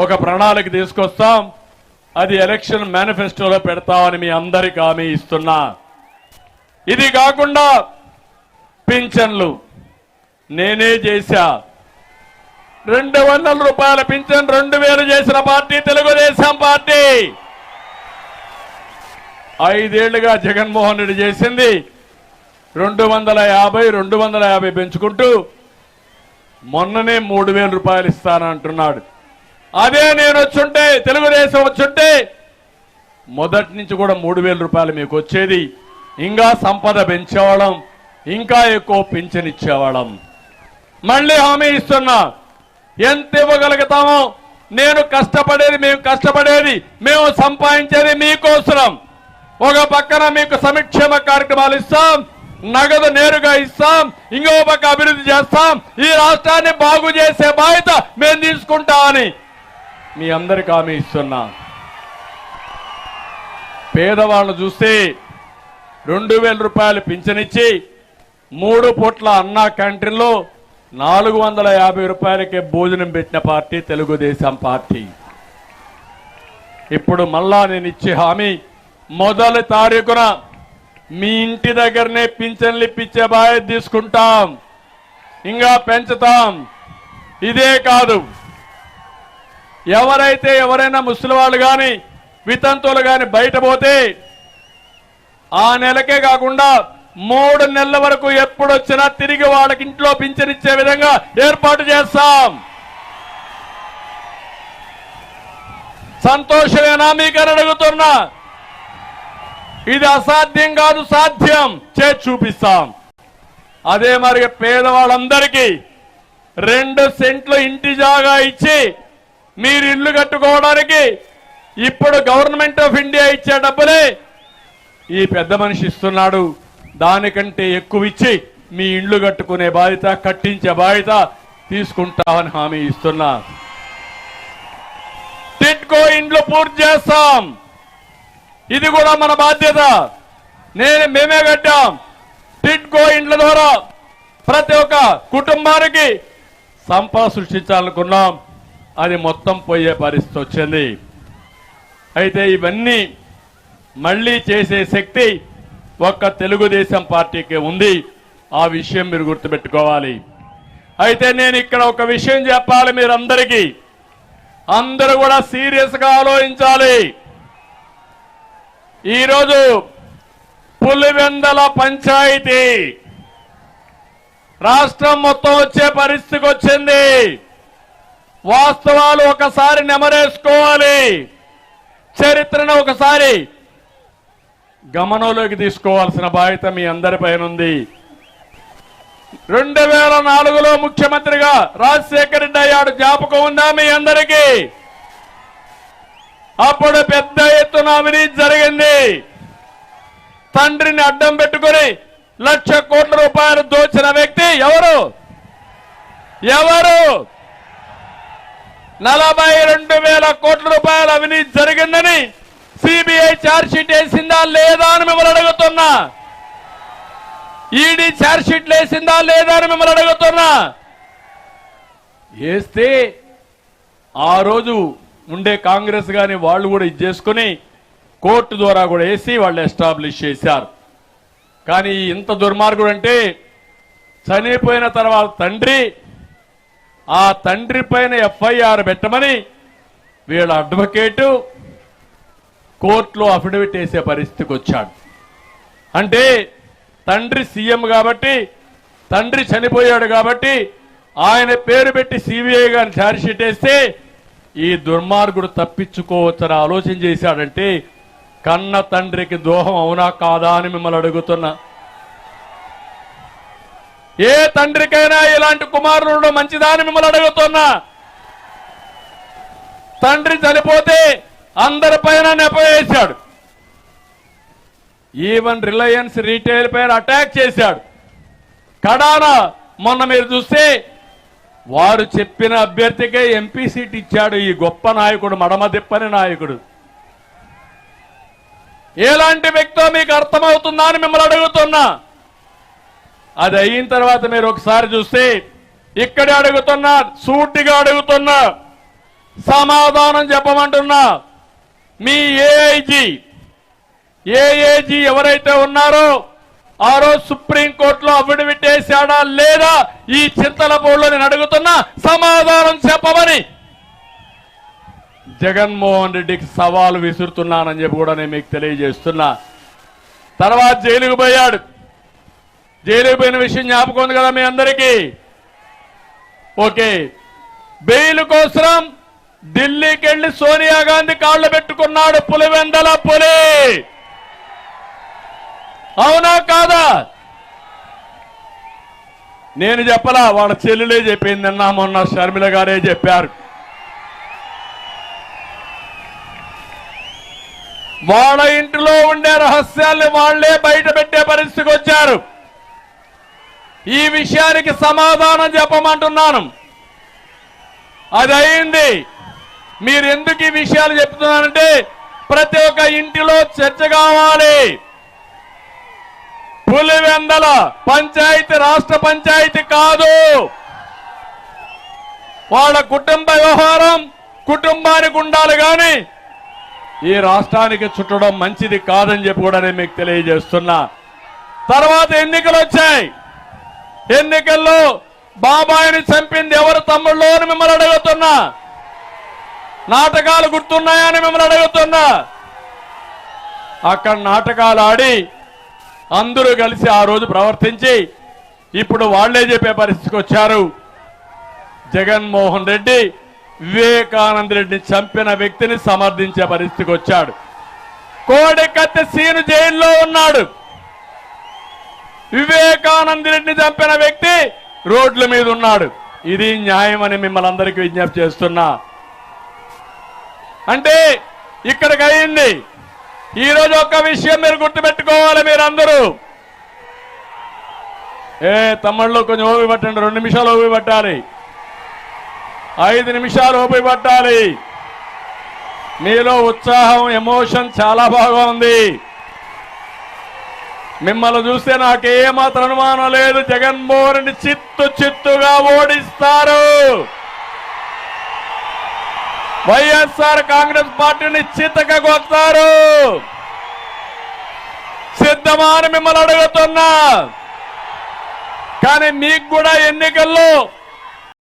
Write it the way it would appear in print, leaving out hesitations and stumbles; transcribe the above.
ఒక ప్రణాళిక తీసుకొస్తాం. అది ఎలక్షన్ మేనిఫెస్టోలో పెడతామని మీ అందరికీ హామీ ఇస్తున్నా. ఇది కాకుండా పింఛన్లు నేనే చేశా. 200 రూపాయల పింఛన్ 2000 చేసిన పార్టీ తెలుగుదేశం పార్టీ. 5 ఏళ్లుగా జగన్మోహన్ రెడ్డి చేసింది 250 పెంచుకుంటూ మొన్ననే 3000 రూపాయలు ఇస్తానంటున్నాడు. అదే నేను వచ్చుంటే, తెలుగుదేశం వచ్చుంటే మొదటి నుంచి కూడా 3000 రూపాయలు మీకు వచ్చేది. ఇంకా సంపద పెంచేవాళ్ళం, ఇంకా ఎక్కువ పింఛన్ ఇచ్చేవాళ్ళం. మళ్ళీ హామీ ఇస్తున్నా, ఎంత ఇవ్వగలుగుతామో. నేను కష్టపడేది, మేము సంపాదించేది మీకోసం. ఒక పక్కన మీకు సంక్షేమ కార్యక్రమాలు ఇస్తాం, నగదు నేరుగా ఇస్తాం, ఇంకో పక్క అభివృద్ధి చేస్తాం. ఈ రాష్ట్రాన్ని బాగు చేసే బాధ్యత మేము తీసుకుంటామని మీ అందరికి హామీ ఇస్తున్నా. పేదవాళ్ళు చూస్తే 2000 రూపాయలు పింఛనిచ్చి 3 పూట్ల అన్నా క్యాంటీన్లో 450 రూపాయలకే భోజనం పెట్టిన పార్టీ తెలుగుదేశం పార్టీ. ఇప్పుడు మళ్ళా నేను ఇచ్చే హామీ, మొదటి తారీఖున మీ ఇంటి దగ్గరనే పింఛన్లు ఇప్పించే బాధ్యత తీసుకుంటాం, ఇంకా పెంచుతాం. ఇదే కాదు, ఎవరైనా ముసలి వాళ్ళు కానీ వితంతువులు కానీ బయట పోతే ఆ నెలకే కాకుండా 3 నెలల వరకు ఎప్పుడొచ్చినా తిరిగి వాళ్ళకి ఇంట్లో పింఛనిచ్చే విధంగా ఏర్పాటు చేస్తాం. సంతోషమేనా మీకని అడుగుతున్నా. ఇది అసాధ్యం కాదు, సాధ్యం చేసి చూపిస్తాం. అదే మరి పేదవాళ్ళందరికీ 2 సెంట్లు ఇంటి జాగా ఇచ్చి మీరు ఇల్లు కట్టుకోవడానికి ఇప్పుడు గవర్నమెంట్ ఆఫ్ ఇండియా ఇచ్చే డబ్బులే ఈ పెద్ద మనిషి ఇస్తున్నాడు. దానికంటే ఎక్కువ ఇచ్చి మీ ఇల్లు కట్టుకునే బాధ్యత, కట్టించే బాధ్యత తీసుకుంటామని హామీ ఇస్తున్నా. టిడ్కో ఇండ్లు పూర్తి చేస్తాం. ఇది కూడా మన బాధ్యత. మేమే కట్టాం. టిడ్కో ఇండ్ల ద్వారా ప్రతి ఒక్క కుటుంబానికి సంపద సృష్టించాలనుకున్నాం. అది మొత్తం పోయే పరిస్థితి వచ్చింది. అయితే ఇవన్నీ మళ్ళీ చేసే శక్తి ఒక్క తెలుగుదేశం పార్టీకి ఉంది. ఆ విషయం మీరు గుర్తుపెట్టుకోవాలి. అయితే నేను ఇక్కడ ఒక విషయం చెప్పాలి మీరందరికీ. అందరూ కూడా సీరియస్ గా ఆలోచించాలి. ఈరోజు పులివెందల పంచాయతీ రాష్ట్రం మొత్తం వచ్చే పరిస్థితికి వచ్చింది. వాస్తవాలు ఒకసారి నెమరేసుకోవాలి. చరిత్రను ఒకసారి గమనంలోకి తీసుకోవాల్సిన బాధ్యత మీ అందరిపైన ఉంది. 2004లో ముఖ్యమంత్రిగా రాజశేఖర రెడ్డి అయ్యాడు, జ్ఞాపకం ఉందా మీ అందరికీ? అప్పుడు పెద్ద ఎత్తున అవినీతి జరిగింది. తండ్రిని అడ్డం పెట్టుకుని 1,00,000 కోట్ల రూపాయలు దోచిన వ్యక్తి ఎవరు? 42,000 కోట్ల రూపాయల అవినీతి జరిగిందని సిబిఐ ఛార్జ్ షీట్ వేసిందా లేదా అని మిమ్మల్ని అడుగుతున్నా. ఈడీ ఛార్జ్ షీట్ వేసిందా లేదా అని మిమ్మల్ని అడుగుతున్నా. వేస్తే ఆ రోజు ఉండే కాంగ్రెస్ గాని వాళ్ళు కూడా ఇది చేసుకుని కోర్టు ద్వారా కూడా వేసి వాళ్ళు ఎస్టాబ్లిష్ చేశారు. కానీ ఇంత దుర్మార్గుడు అంటే, చనిపోయిన తర్వాత ఆ తండ్రి పైన ఎఫ్ఐఆర్ పెట్టమని వీళ్ళ అడ్వకేటు కోర్టులో అఫిడవిట్ వేసే పరిస్థితికి వచ్చాడు. అంటే తండ్రి సీఎం కాబట్టి, తండ్రి చనిపోయాడు కాబట్టి ఆయన పేరు పెట్టి సిబిఐ గారిని ఛార్జ్ షీట్ వేస్తే ఈ దుర్మార్గుడు తప్పించుకోవచ్చని ఆలోచన చేశాడంటే కన్న తండ్రికి ద్రోహం అవునా కాదా అని మిమ్మల్ని అడుగుతున్నా. ఏ తండ్రికైనా ఇలాంటి కుమారుడు మంచిదా అని మిమ్మల్ని అడుగుతున్నా. తండ్రి చనిపోతే అందరిపైన నెప వేశాడు. ఈవెన్ రిలయన్స్ రీటైల్ పైన అటాక్ చేశాడు. కడాన మొన్న మీరు చూస్తే వారు చెప్పిన అభ్యర్థికే ఎంపీ సీట్ ఇచ్చాడు ఈ గొప్ప నాయకుడు, మడమ తిప్పని నాయకుడు. ఎలాంటి వ్యక్తో మీకు అర్థమవుతుందా అని మిమ్మల్ని అడుగుతున్నా. అది అయిన తర్వాత మీరు ఒకసారి చూస్తే ఇక్కడే అడుగుతున్నా, సూటిగా అడుగుతున్నా, సమాధానం చెప్పమంటున్నా. మీ ఏఐజీ ఎవరైతే ఉన్నారో ఆ రోజు సుప్రీంకోర్టులో అఫిడవిట్ వేశాడా లేదా ఈ చింతలపూడిలో నేను అడుగుతున్నా, సమాధానం చెప్పమని జగన్మోహన్ రెడ్డికి సవాలు విసురుతున్నానని చెప్పి కూడా నేను మీకు తెలియజేస్తున్నా. తర్వాత జైలుకు పోయాడు. జైలుకు పోయిన విషయం జ్ఞాపకం ఉంది కదా మీ అందరికీ. ఓకే, బెయిల్ కోసం ఢిల్లీకి వెళ్లి సోనియా గాంధీ కాళ్ళు పెట్టుకున్నాడు. పులివెందల పులి, అవునా కాదా? నేను చెప్పలా, వాళ్ళ చెల్లెలే చెప్పింది. నిన్న మొన్న షర్మిల గారే చెప్పారు. వాళ్ళ ఇంటిలో ఉండే రహస్యాల్ని వాళ్లే బయట పెట్టే పరిస్థితికి వచ్చారు. ఈ విషయానికి సమాధానం చెప్పమంటున్నాను. అది అయింది. మీరు ఎందుకు ఈ విషయాలు చెప్తున్నారంటే ప్రతి ఒక్క ఇంటిలో చర్చ కావాలి. పులివెందల పంచాయతీ రాష్ట్ర పంచాయతీ కాదు. వాళ్ళ కుటుంబ వ్యవహారం కుటుంబానికి ఉండాలి కానీ ఈ రాష్ట్రానికి చుట్టడం మంచిది కాదని చెప్పి కూడా నేను మీకు తెలియజేస్తున్నా. తర్వాత ఎన్నికలు వచ్చాయి. ఎన్నికల్లో బాబాయిని చంపింది ఎవరు తమ్ముళ్ళు అని మిమ్మల్ని అడుగుతున్నా. నాటకాలు గుర్తున్నాయని మిమ్మల్ని అడుగుతున్నా. అక్కడ నాటకాలు ఆడి అందరూ కలిసి ఆ రోజు ప్రవర్తించి ఇప్పుడు వాళ్లే చెప్పే పరిస్థితికి వచ్చారు. జగన్మోహన్ రెడ్డి వివేకానంద రెడ్డిని చంపిన వ్యక్తిని సమర్థించే పరిస్థితికి వచ్చాడు. కోడికత్తి సీను జైల్లో ఉన్నాడు. వివేకానంద రెడ్డిని చంపిన వ్యక్తి రోడ్ల మీద ఉన్నాడు. ఇది న్యాయం అని మిమ్మల్ని అందరికీ విజ్ఞప్తి చేస్తున్నా. అంటే ఇక్కడికి అయింది. ఈరోజు ఒక్క విషయం మీరు గుర్తుపెట్టుకోవాలి. మీరందరూ తమ్ముళ్ళు కొంచెం ఓపి పట్టండి. 2 నిమిషాలు ఓపి పట్టాలి. 5 నిమిషాలు ఓపి పట్టాలి. మీలో ఉత్సాహం, ఎమోషన్ చాలా బాగా ఉంది. మిమ్మల్ని చూస్తే నాకేమాత్రం అనుమానం లేదు. జగన్మోహన్ రెడ్డి చిత్తుగా ఓడిస్తారు. వైఎస్ఆర్ కాంగ్రెస్ పార్టీని చిత్తగా కొడతారు. సిద్ధమా అని మిమ్మల్ని అడుగుతున్నా. కానీ మీకు కూడా ఎన్నికల్లో